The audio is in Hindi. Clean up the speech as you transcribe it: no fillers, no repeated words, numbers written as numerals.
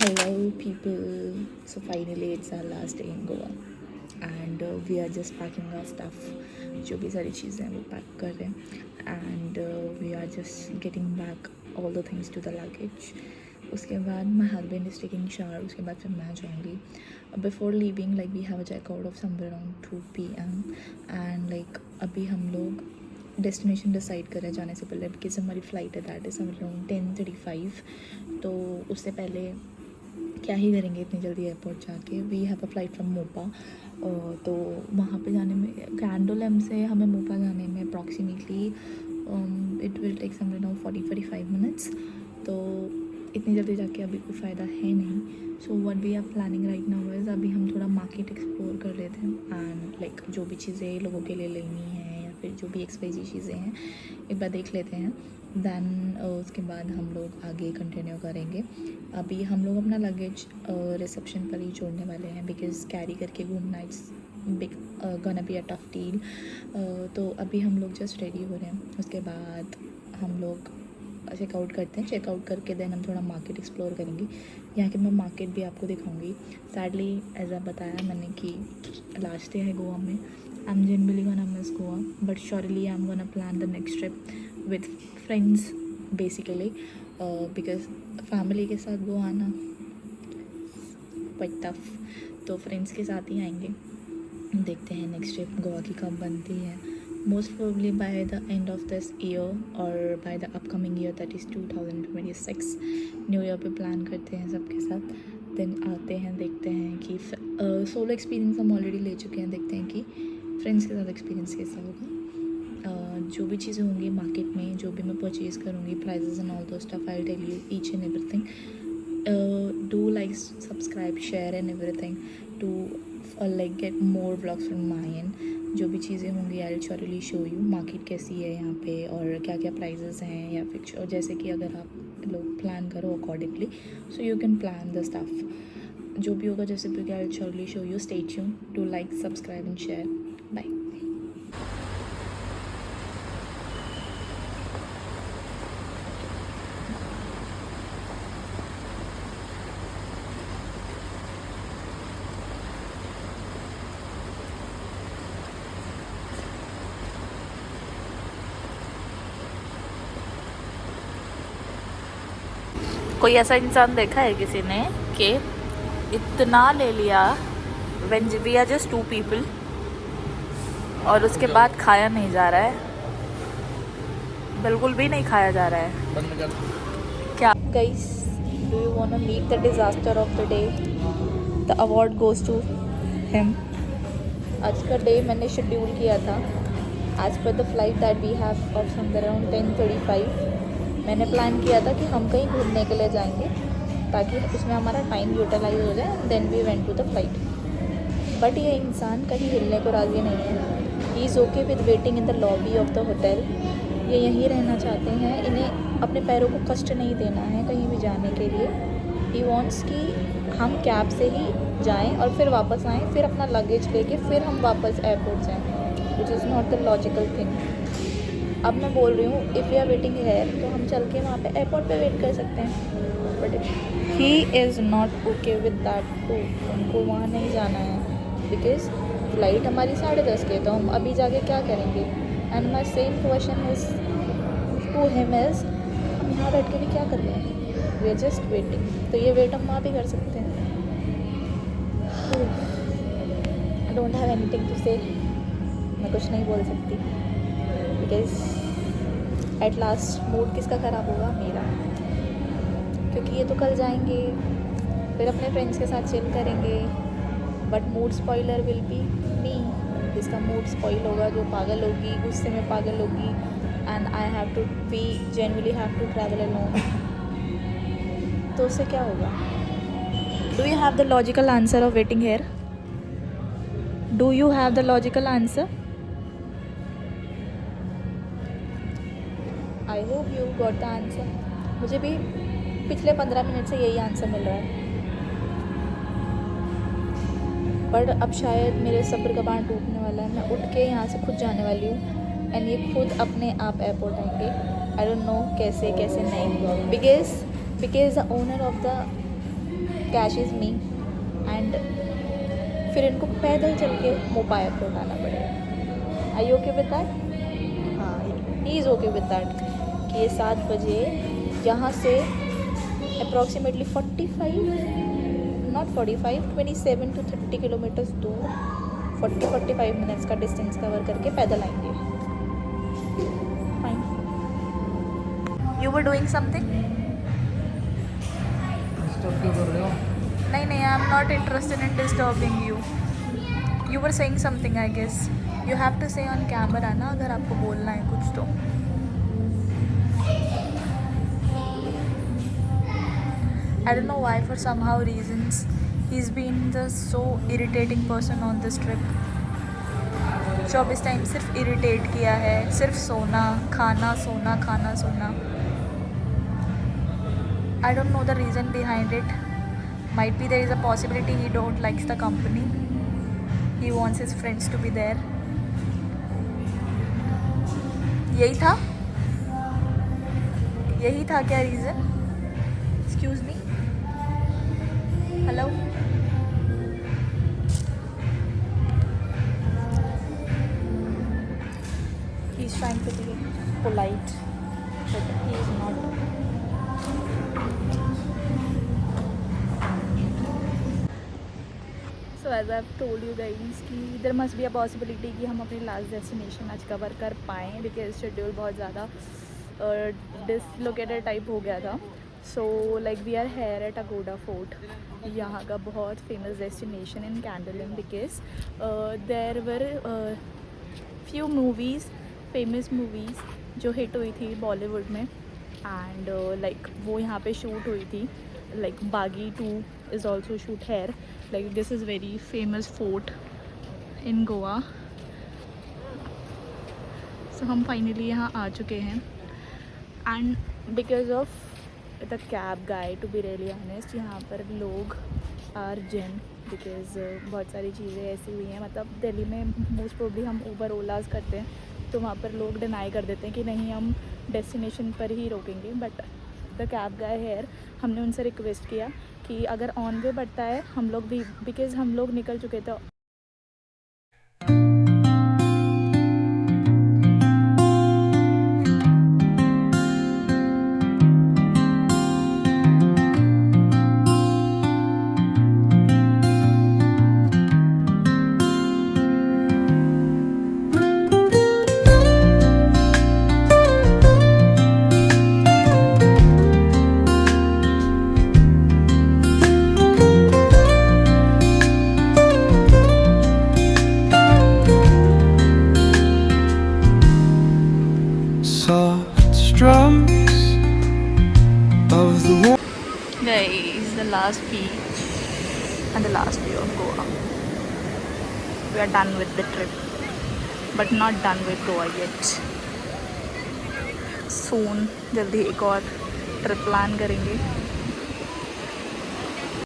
Hello, people. So finally, it's our last day in Goa, and we are just packing our stuff. जो भी सारी चीज़ें हैं वो पैक कर रहे हैं and we are just getting back all the things to the luggage. उसके बाद my husband is taking shower. उसके बाद फिर मैं जाऊँगी. Before leaving, like we have a check out of somewhere around 2 p.m. and like अभी हम लोग डेस्टिनेशन डिसाइड करें जाने से पहले बिकॉज हमारी फ़्लाइट है दैट इज़ अराउंड 10:35. तो उससे पहले क्या ही करेंगे इतनी जल्दी एयरपोर्ट जाके. We have a flight from Mopa. तो वहाँ पे जाने में कैंडोलम से हमें मोपा जाने में approximately it will take some around 40-45 minutes. तो इतनी जल्दी जाके अभी कोई फ़ायदा है नहीं. So what we are planning right now is अभी हम थोड़ा मार्केट एक्सप्लोर कर रहे थे एंड लाइक जो भी चीज़ें लोगों के लिए लेनी है या फिर जो भी एक्सपायरी चीज़ें हैं एक बार देख लेते हैं. दैन उसके बाद हम लोग आगे कंटिन्यू करेंगे. अभी हम लोग अपना लगेज रिसेप्शन पर ही छोड़ने वाले हैं बिकॉज़ कैरी करके घूमना it's big gonna be a tough deal. तो अभी हम लोग जस्ट रेडी हो रहे हैं. उसके बाद हम लोग चेकआउट करते हैं. चेकआउट करके देन हम थोड़ा मार्केट एक्सप्लोर करेंगे. यहाँ के मैं मार्केट भी आपको दिखाऊंगी. सैडली एज आ बताया मैंने कि लास्ट डे है गोवा में. I am generally gonna miss Goa but surely I am gonna plan the next trip with friends basically because family के साथ गोवा आना क्वाइट टफ. तो फ्रेंड्स के साथ ही आएंगे. देखते हैं नेक्स्ट ट्रिप गोवा की कब बनती है. Most probably by the end of this year और by the upcoming year that is 2026. New year पे प्लान करते हैं सबके साथ. देन आते हैं देखते हैं कि सोलो एक्सपीरियंस हम ऑलरेडी ले चुके हैं. देखते हैं कि फ्रेंड्स के साथ एक्सपीरियंस कैसा होगा. जो भी चीज़ें होंगी मार्केट में जो भी मैं परचेज़ करूँगी prices and all those stuff I tell you each and everything. Do like subscribe share and everything to like get more vlogs from my end. जो भी चीज़ें होंगी I will surely show you market कैसी है यहाँ पे और क्या क्या प्राइजेस हैं या फिर और जैसे कि अगर आप लोग प्लान करो accordingly so you can plan the stuff. जो भी होगा जैसे भी I will surely show you. Stay tuned. Do like subscribe and share. Bye. कोई ऐसा इंसान देखा है किसी ने कि इतना ले लिया when we are just 2 people और उसके बाद खाया नहीं जा रहा है. बिल्कुल भी नहीं खाया जा रहा है. क्या guys do you want to meet the disaster of the day. The award goes to him. आज का डे मैंने शेड्यूल किया था as per the flight that we have of somewhere around 10:35. मैंने प्लान किया था कि हम कहीं घूमने के लिए जाएंगे ताकि उसमें हमारा टाइम यूटिलाइज हो जाए. Then we went to the flight. But ये इंसान कहीं हिलने को राज़ी नहीं है. He is okay with waiting in the lobby of the hotel. ये यहीं रहना चाहते हैं. इन्हें अपने पैरों को कष्ट नहीं देना है कहीं भी जाने के लिए. ही वॉन्ट्स कि हम कैब से ही जाएं और फिर वापस आएं फिर अपना लगेज लेके फिर हम वापस एयरपोर्ट जाएं which is not the logical thing. अब मैं बोल रही हूँ if you are waiting here तो हम चल के वहाँ पे एयरपोर्ट पे वेट कर सकते हैं. But he is not okay with that too. उनको वहाँ नहीं जाना है बिकॉज फ़्लाइट हमारी 10:30 की है. तो हम अभी जाके क्या करेंगे. And my same question is to him is हम यहाँ बैठ के भी क्या कर रहे हैं. We are just waiting. तो ये वेट हम वहाँ भी कर सकते हैं. I don't have anything to say. मैं कुछ नहीं बोल सकती बिकॉज एट लास्ट मूड किसका ख़राब होगा. मेरा. क्योंकि ये तो कल जाएंगे फिर अपने फ्रेंड्स के साथ चिल करेंगे. But mood spoiler will be me. जिसका मूड स्पॉइल होगा जो पागल होगी गुस्से में पागल होगी. And I have to be genuinely have to travel alone. तो उससे क्या होगा. Do you have the logical answer of waiting here. Do you have the logical answer. I hope you got the answer. मुझे भी पिछले 15 मिनट से यही आंसर मिल रहा है. पर अब शायद मेरे सब्र का बांध टूटने वाला है. मैं उठ के यहाँ से खुद जाने वाली हूँ एंड ये खुद अपने आप एयरपोर्ट आएंगे. आई डोंट नो कैसे कैसे नहीं because the owner of the cash is me and फिर इनको पैदल चल के मोपाया पे उठाना पड़ेगा। आई ओके विद दैट? हाँ, ही इज़ ओके विद दैट कि ये 7 बजे यहाँ से अप्रॉक्सीमेटली 27 to 30 किलोमीटर्स दूर 40-45 मिनट्स का डिस्टेंस कवर करके पैदल आएंगे। Fine. You were doing something? नहीं, I am not interested in disturbing you. You were saying something I guess. You have to say on camera ना, अगर आपको बोलना है कुछ तो। I don't know why, for somehow reasons he's been the so irritating person on this trip. 24 time सिर्फ इरिटेट किया है, सिर्फ सोना खाना सोना खाना सोना। I don't know the reason behind it. Might be there is a possibility he don't likes the company. He wants his friends to be there. यही था क्या reason? Excuse me. Hello. He's trying to be polite, but he is not. So as I've told you guys कि there must be a possibility कि हम अपने लास्ट डेस्टिनेशन आज कवर कर पाएँ, बिकॉज शेड्यूल बहुत ज़्यादा डिसलोकेटेड टाइप हो गया था। So like we are here at Aguada fort, यहाँ का बहुत famous destination in Candolim, because there were few movies, famous movies जो हिट हुई थी बॉलीवुड में, एंड लाइक वो यहाँ पे शूट हुई थी। Like Baaghi 2 is also shoot here. Like this is very famous fort in Goa. So हम फाइनली यहाँ आ चुके हैं, and because of the cab guy, to be really honest, यहाँ पर लोग आर जेन, बिकॉज बहुत सारी चीज़ें ऐसी हुई हैं। मतलब दिल्ली में मोस्ट प्रोबली हम ऊबर ओलाज करते हैं, तो वहाँ पर लोग डिनाई कर देते हैं कि नहीं हम डेस्टिनेशन पर ही रोकेंगे, but the cab guy here, हमने उनसे रिक्वेस्ट किया कि अगर ऑन वे बढ़ता है हम लोग भी, बिकॉज हम लोग निकल चुके थे। Guys, the last beach and the last view of Goa. We are done with the trip, but not done with Goa yet. Soon, जल्दी एक और ट्रिप प्लान करेंगे।